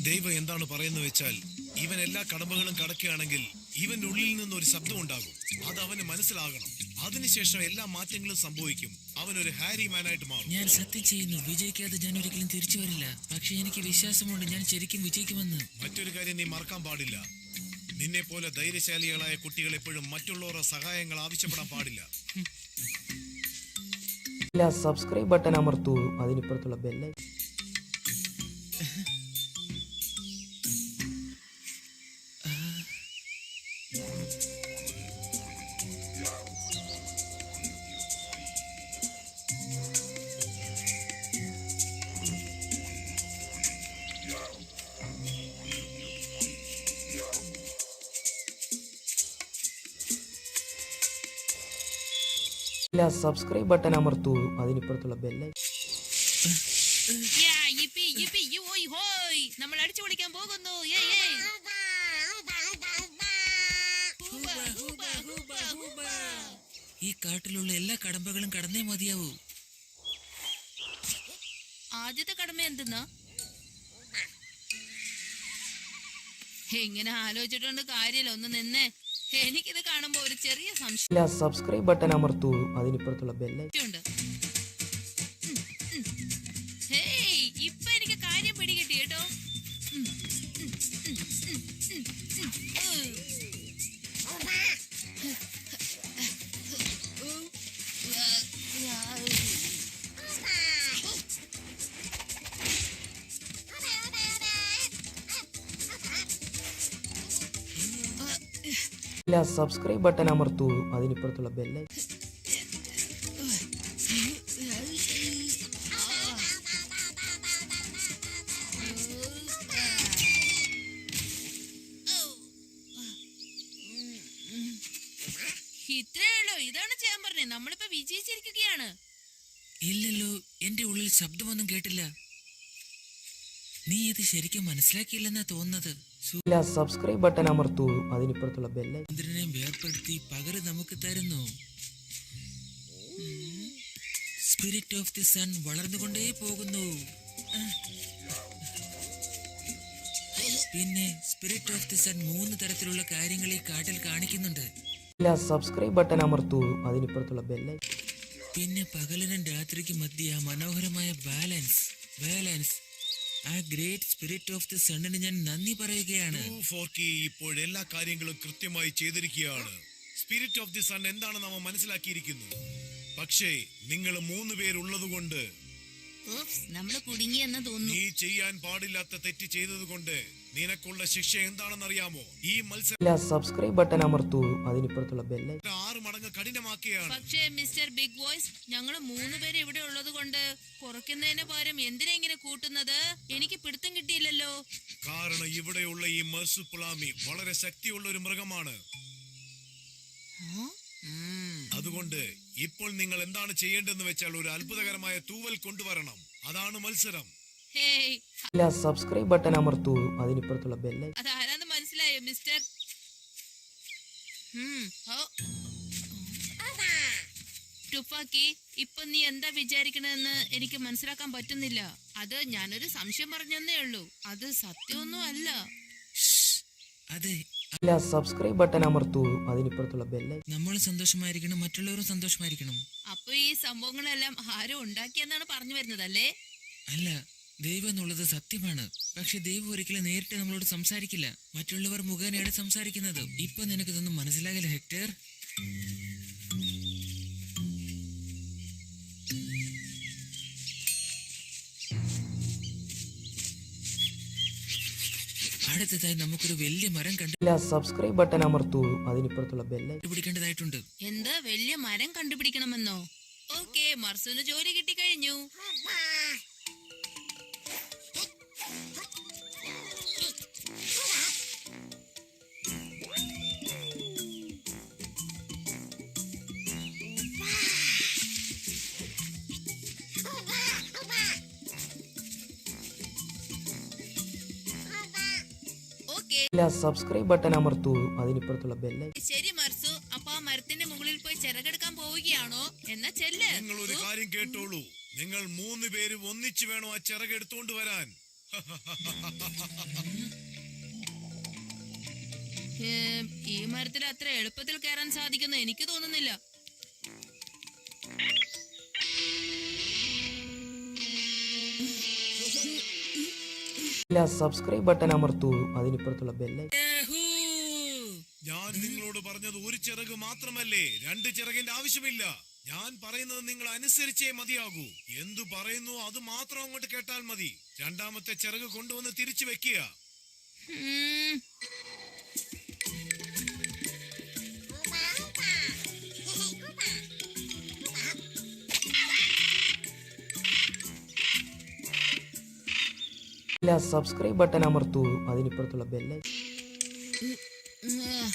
ദൈവം എന്താണ് പറയുന്നത് വെച്ചാൽ, ഇവൻ എല്ലാ കടമ്പകളും കടക്കുകയാണെങ്കിൽ ഇവന്റെ ഉള്ളിൽ നിന്ന് ഒരു ശബ്ദം ഉണ്ടാകും. അത് അവന് മനസ്സിലാകണം. അതിനുശേഷം എല്ലാ മാറ്റങ്ങളും സംഭവിക്കും. അവൻ ഒരു ഹാരി മാനായിട്ട് മാറും. ഞാൻ സത്യം ചെയ്യുന്നു, വിജയിക്കാതെ ഞാൻ ഒരിക്കലും തിരിച്ചു വരില്ല. പക്ഷെ എനിക്ക് വിശ്വാസമുണ്ട് ഞാൻ ശരിക്കും വിജയിക്കുമെന്ന്. മറ്റൊരു കാര്യം നീ മറക്കാൻ പാടില്ല. നിന്നെ പോലെ ധൈര്യശാലികളായ കുട്ടികൾ എപ്പോഴും മറ്റുള്ളവരുടെ സഹായങ്ങൾ ആവശ്യപ്പെടാൻ പാടില്ല. സബ്സ്ക്രൈബ് ബട്ടൺ അമർത്തൂ. അതിനിപ്പുറത്തുള്ള ബെല്ല് സബ്സ്ക്രൈബ് ബട്ടൺ അമർത്തൂ. അതിനിപ്പുറത്തുള്ള ബെല്ല് നമ്മൾ അടിച്ചു പൊളിക്കാൻ പോകുന്നു. ഈ കാട്ടിലുള്ള എല്ലാ കടമ്പകളും കടന്നേ മതിയാവൂ. ആദ്യത്തെ കടമ എന്തെന്നാ? ഇങ്ങനെ ആലോചിച്ചിട്ടുണ്ട് കാര്യമില്ല, ഒന്ന് നിന്നേ. എനിക്കിത് കാണുമ്പോ ഒരു ചെറിയ സംശയം. സബ്സ്ക്രൈബ് ബട്ടൺ അമർത്തൂ. അതിനിപ്പുറത്തുള്ള ബെല്ല് ഇപ്പൊ എനിക്ക് കാര്യം പിടികിട്ടി കേട്ടോ. സബ്സ്ക്രൈബ് ബട്ടൺ അമർത്തൂ. അതിനിപ്പുറത്തുള്ള ബെല്ല് ഇത്രയുള്ളൂ. ഇതാണ് ചെയ്യാൻ പറഞ്ഞേ. നമ്മളിപ്പോ വിജയിച്ചിരിക്കുകയാണ്. ഇല്ലല്ലോ, എന്റെ ഉള്ളിൽ ശബ്ദമൊന്നും കേട്ടില്ല. നീ ഇത് ശരിക്കും മനസ്സിലാക്കിയില്ലെന്നാ തോന്നുന്നത്. സബ്സ്ക്രൈബ് ബട്ടൺ അമർത്തൂ. അതിനിപ്പുറത്തുള്ള ബെല്ല് ചന്ദ്രനെ വേർപ്പെടുത്തി പകരം നമുക്ക് തരുന്നു. സ്പിരിറ്റ് ഓഫ് ദി സൺ വളർന്നുകൊണ്ടേ പോകുന്നു. പിന്നെ സ്പിരിറ്റ് ഓഫ് ദി സൺ 3 തരത്തിലുള്ള കാര്യങ്ങൾ ഈ കാട്ടിൽ കാണിക്കുന്നുണ്ട്. സബ്സ്ക്രൈബ് ബട്ടൺ അമർത്തൂ. അതിനിപ്പുറത്തുള്ള ബെല്ല് പിന്നെ പകലിനും രാത്രിക്ക് മധ്യ മനോഹരമായ ബാലൻസ്. ആ ഗ്രേറ്റ് സ്പിരിറ്റ് ഓഫ് ദി സണ്ണിന് ഞാൻ നന്ദി പറയുകയാണ്. ഇപ്പോൾ എല്ലാ കാര്യങ്ങളും കൃത്യമായി ചെയ്തിരിക്കുകയാണ്. സ്പിരിറ്റ് ഓഫ് ദി സൺ എന്താണെന്ന് അവൻ മനസ്സിലാക്കിയിരിക്കുന്നു. പക്ഷേ നിങ്ങൾ 3 പേരുള്ളതുകൊണ്ട് നമ്മള് കുടുങ്ങിയെന്ന് തോന്നുന്നു. നീ ചെയ്യാൻ പാടില്ലാത്ത തെറ്റ് ചെയ്തതുകൊണ്ട് നിനക്കുള്ള ശിക്ഷ എന്താണെന്ന് അറിയാമോ? ഈ സബ്സ്ക്രൈബ് ബട്ടൺ അമർത്തൂ. അതിനിപ്പുറത്തുള്ള ബെല്ല് 6 മടങ്ങ് കഠിനമാക്കുകയാണ്. പക്ഷേ മിസ്റ്റർ ബിഗ് വോയ്സ്, ഞങ്ങൾ 3 പേര് ഇവിടെ ഉള്ളത് കൊണ്ട് കുറയ്ക്കുന്നതിന് പകരം എന്തിനാ ഇങ്ങനെ കൂട്ടുന്നത്? എനിക്ക് പിടുത്തം കിട്ടിയില്ലല്ലോ. കാരണം ഇവിടെയുള്ള ഈ മർസുപ്പുളാമി വളരെ ശക്തിയുള്ള ഒരു മൃഗമാണ്. അതുകൊണ്ട് ഇപ്പോൾ നിങ്ങൾ എന്താണ് ചെയ്യേണ്ടതെന്ന് വെച്ചാൽ ഒരു അത്ഭുതകരമായ തൂവൽ കൊണ്ടുവരണം. അതാണ് മത്സരം. സബ്സ്ക്രൈബ് ബട്ടൺ അമർത്തൂ. അതിനിപ്പുറത്തുള്ള ബെല്ല് അതാരാന്ന് മനസ്സിലായോ മിസ്റ്റർ? ടുഫാക്കി, ഇപ്പൊ നീ എന്താ വിചാരിക്കണെന്ന് എനിക്ക് മനസ്സിലാക്കാൻ പറ്റുന്നില്ല. അത് ഞാനൊരു സംശയം പറഞ്ഞതേ ഉള്ളൂ. അത് സത്യമൊന്നും അല്ല. അതെ, സബ്സ്ക്രൈബ് ബട്ടൺ അമർത്തൂ. അതിനിപ്പുറത്തുള്ള ബെല്ല് നമ്മൾ സന്തോഷമായിരിക്കണം, മറ്റുള്ളവരും സന്തോഷമായിരിക്കണം. അപ്പൊ ഈ സംഭവങ്ങളെല്ലാം ആരും ഉണ്ടാക്കിയെന്നാണ് പറഞ്ഞു വരുന്നത് അല്ലേ? അല്ല, ദൈവം എന്നുള്ളത് സത്യമാണ്. പക്ഷെ ദൈവം ഒരിക്കലും നേരിട്ട് നമ്മളോട് സംസാരിക്കില്ല. മറ്റുള്ളവർ മുഖേനയാണ് സംസാരിക്കുന്നത്. ഇപ്പൊ നിനക്കിതൊന്നും മനസ്സിലാകില്ല ഹെക്ടർ. അടുത്തതായി നമുക്കൊരു വലിയ മരം സബ്സ്ക്രൈബ് ബട്ടൺ അമർത്തൂ. അതിനിപ്പുറത്തുള്ള ബെല്ല് കണ്ടുപിടിക്കേണ്ടതായിട്ടുണ്ട്. എന്താ വലിയ മരം കണ്ടുപിടിക്കണമെന്നോ? ഓക്കെ, മർസുന് ജോലി കിട്ടിക്കഴിഞ്ഞു. സബ്സ്ക്രൈബ് ബട്ടൺ അമർത്തൂ. അതിനിപ്പുറത്തുള്ള ബെല്ല് ശരി മർസു, അപ്പൊ ആ മരത്തിന്റെ മുകളിൽ പോയി ചിറകെടുക്കാൻ പോവുകയാണോ? എന്നാ ചെല്ല്. നിങ്ങൾ ഒരു കാര്യം കേട്ടോളൂ. നിങ്ങൾ 3 പേരും ഒന്നിച്ചു വേണോ ആ ചിറകെടുത്തോണ്ട് വരാൻ. ഈ മരത്തിൽ അത്ര എളുപ്പത്തിൽ കയറാൻ സാധിക്കുന്ന എനിക്ക് തോന്നുന്നില്ല. ഇല്ല, സബ്സ്ക്രൈബ് ബട്ടൺ അമർത്തൂ, അതിനിപ്പുറത്തുള്ള ബെല്ലൈ. ഞാൻ നിങ്ങളോട് പറഞ്ഞത് ഒരു ചിറക് മാത്രമല്ലേ, 2 ചിറകിന്റെ ആവശ്യമില്ല. ഞാൻ പറയുന്നത് നിങ്ങൾ അനുസരിച്ചേ മതിയാകൂ. എന്തു പറയുന്നു അത് മാത്രം അങ്ങോട്ട് കേട്ടാൽ മതി. 2ാമത്തെ ചിറക് കൊണ്ടുവന്ന് തിരിച്ചു വെക്കുക. ഉം. ഇല്ല, സബ്സ്ക്രൈബ് ബട്ടൺ അമർത്തൂ, അതിനിപ്പുറത്തുള്ള ബെല്ലൈ. ഉം.